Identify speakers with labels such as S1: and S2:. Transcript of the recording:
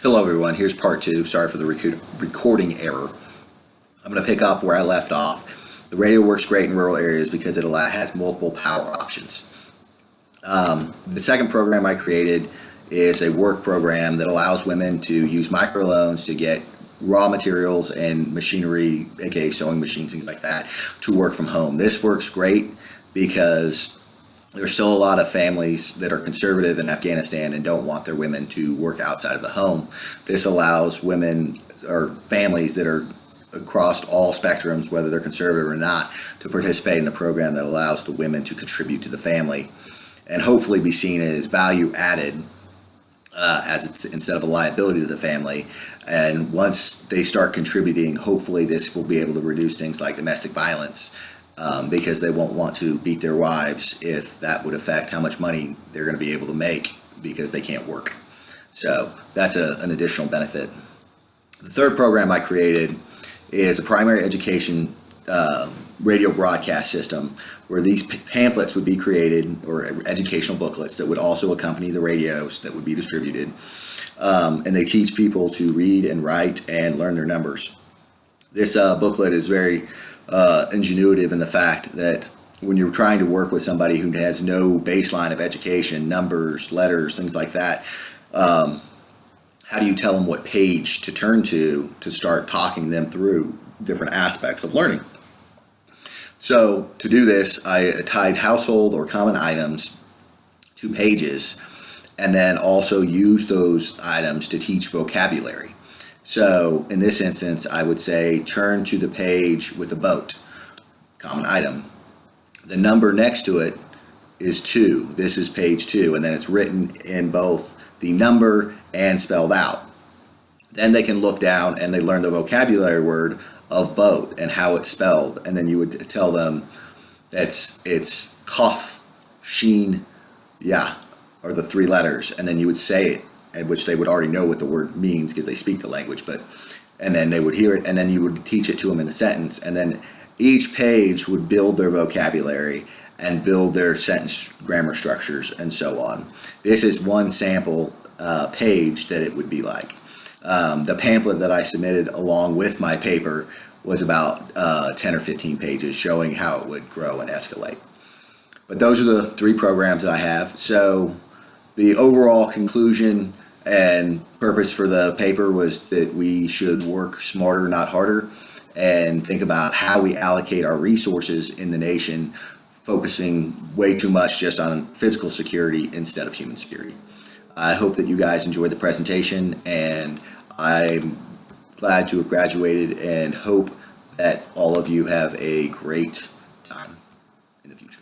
S1: Hello everyone, here's part two. Sorry for the recording error. I'm going to pick up where I left off. The radio works great in rural areas because it has multiple power options. The second program I created is a work program that allows women to use microloans to get raw materials and machinery, aka sewing machines, things like that, to work from home. This works great because there's still a lot of families that are conservative in Afghanistan and don't want their women to work outside of the home. This allows women or families that are across all spectrums, whether they're conservative or not, to participate in a program that allows the women to contribute to the family and hopefully be seen as value added as it's instead of a liability to the family. And once they start contributing, hopefully this will be able to reduce things like domestic violence. Because they won't want to beat their wives if that would affect how much money they're going to be able to make because they can't work. So that's an additional benefit. The third program I created is a primary education radio broadcast system where these pamphlets would be created, or educational booklets that would also accompany the radios that would be distributed. And they teach people to read and write and learn their numbers. This booklet is very ingenuitive in the fact that when you're trying to work with somebody who has no baseline of education, numbers, letters, things like that, how do you tell them what page to turn to start talking them through different aspects of learning? So to do this, I tied household or common items to pages and then also use those items to teach vocabulary. So in this instance, I would say turn to the page with a boat, common item. The number next to it is 2. This is page 2, and then it's written in both the number and spelled out. Then they can look down and they learn the vocabulary word of boat and how it's spelled. And then you would tell them it's Kaf, Sheen, Ya, or the 3 letters, and then you would say it, in which they would already know what the word means because they speak the language, and then they would hear it, and then you would teach it to them in a sentence, and then each page would build their vocabulary and build their sentence grammar structures and so on. This is one sample page that it would be like. The pamphlet that I submitted along with my paper was about 10 or 15 pages showing how it would grow and escalate. But those are the 3 programs that I have. So the overall conclusion and purpose for the paper was that we should work smarter, not harder, and think about how we allocate our resources in the nation, focusing way too much just on physical security instead of human security. I hope that you guys enjoyed the presentation, and I'm glad to have graduated and hope that all of you have a great time in the future.